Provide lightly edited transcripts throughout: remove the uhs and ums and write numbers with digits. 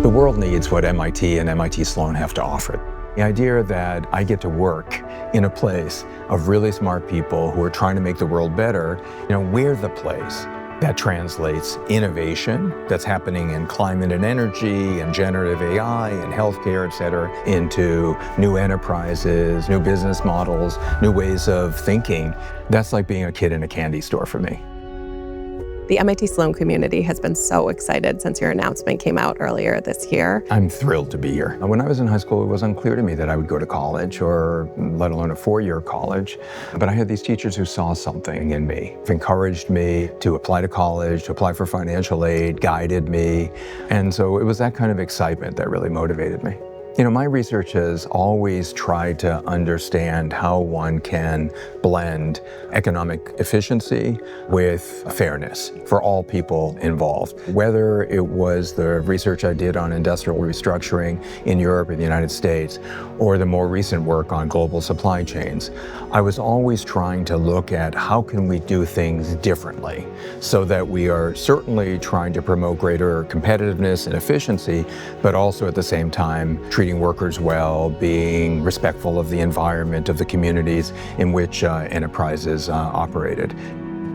The world needs what MIT and MIT Sloan have to offer. The idea that I get to work in a place of really smart people who are trying to make the world better, we're the place that translates innovation that's happening in climate and energy and generative AI and healthcare, et cetera, into new enterprises, new business models, new ways of thinking. That's like being a kid in a candy store for me. The MIT Sloan community has been so excited since your announcement came out earlier this year. I'm thrilled to be here. When I was in high school, it was unclear to me that I would go to college, or let alone a four-year college. But I had these teachers who saw something in me, encouraged me to apply to college, to apply for financial aid, guided me. And so it was that kind of excitement that really motivated me. My research has always tried to understand how one can blend economic efficiency with fairness for all people involved. Whether it was the research I did on industrial restructuring in Europe or the United States, or the more recent work on global supply chains, I was always trying to look at how can we do things differently so that we are certainly trying to promote greater competitiveness and efficiency, but also at the same time treating workers well, being respectful of the environment, of the communities in which enterprises operated.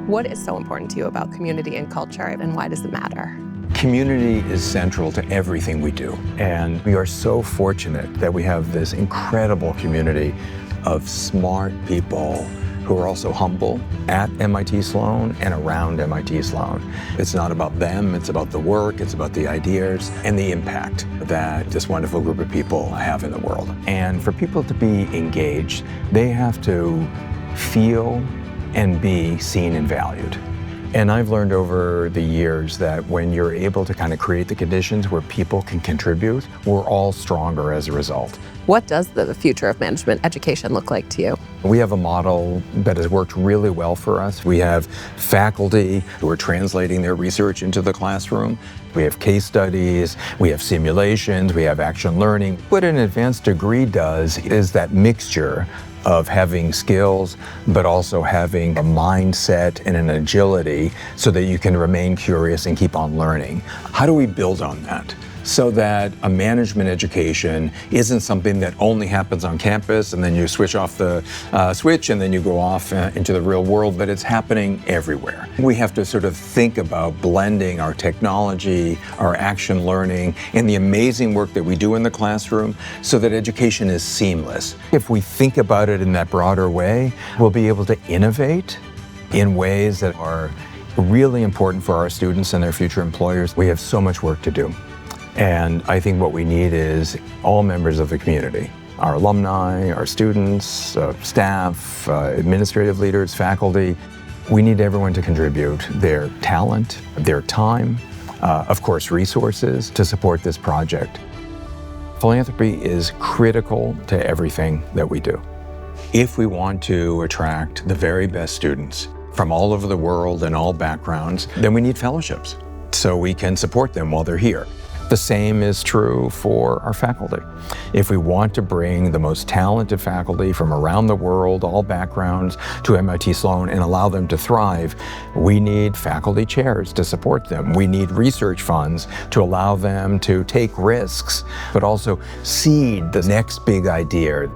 What is so important to you about community and culture, and why does it matter? Community is central to everything we do, and we are so fortunate that we have this incredible community of smart people who are also humble at MIT Sloan and around MIT Sloan. It's not about them, it's about the work, it's about the ideas and the impact that this wonderful group of people have in the world. And for people to be engaged, they have to feel and be seen and valued. And I've learned over the years that when you're able to kind of create the conditions where people can contribute, we're all stronger as a result. What does the future of management education look like to you? We have a model that has worked really well for us. We have faculty who are translating their research into the classroom. We have case studies, we have simulations, we have action learning. What an advanced degree does is that mixture of having skills, but also having a mindset and an agility so that you can remain curious and keep on learning. How do we build on that? So that a management education isn't something that only happens on campus and then you switch off the switch and then you go off into the real world, but it's happening everywhere. We have to sort of think about blending our technology, our action learning, and the amazing work that we do in the classroom so that education is seamless. If we think about it in that broader way, we'll be able to innovate in ways that are really important for our students and their future employers. We have so much work to do. And I think what we need is all members of the community, our alumni, our students, staff, administrative leaders, faculty. We need everyone to contribute their talent, their time, of course, resources to support this project. Philanthropy is critical to everything that we do. If we want to attract the very best students from all over the world and all backgrounds, then we need fellowships so we can support them while they're here. The same is true for our faculty. If we want to bring the most talented faculty from around the world, all backgrounds, to MIT Sloan and allow them to thrive, we need faculty chairs to support them. We need research funds to allow them to take risks, but also seed the next big idea.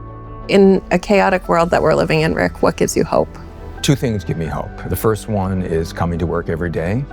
In a chaotic world that we're living in, Rick, what gives you hope? Two things give me hope. The first one is coming to work every day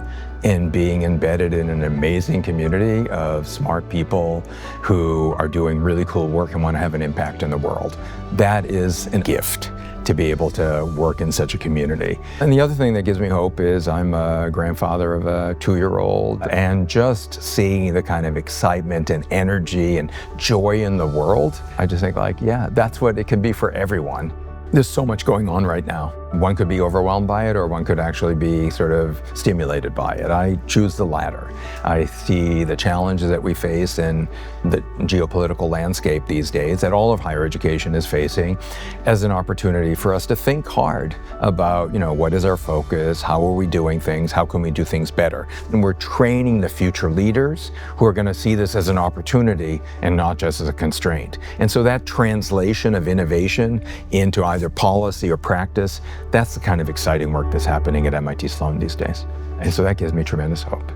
and being embedded in an amazing community of smart people who are doing really cool work and want to have an impact in the world. That is a gift to be able to work in such a community. And the other thing that gives me hope is I'm a grandfather of a 2-year-old, and just seeing the kind of excitement and energy and joy in the world, I just think yeah, that's what it can be for everyone. There's so much going on right now. One could be overwhelmed by it, or one could actually be sort of stimulated by it. I choose the latter. I see the challenges that we face in the geopolitical landscape these days that all of higher education is facing as an opportunity for us to think hard about, what is our focus? How are we doing things? How can we do things better? And we're training the future leaders who are going to see this as an opportunity and not just as a constraint. And so that translation of innovation into either policy or practice, that's the kind of exciting work that's happening at MIT Sloan these days. And so that gives me tremendous hope.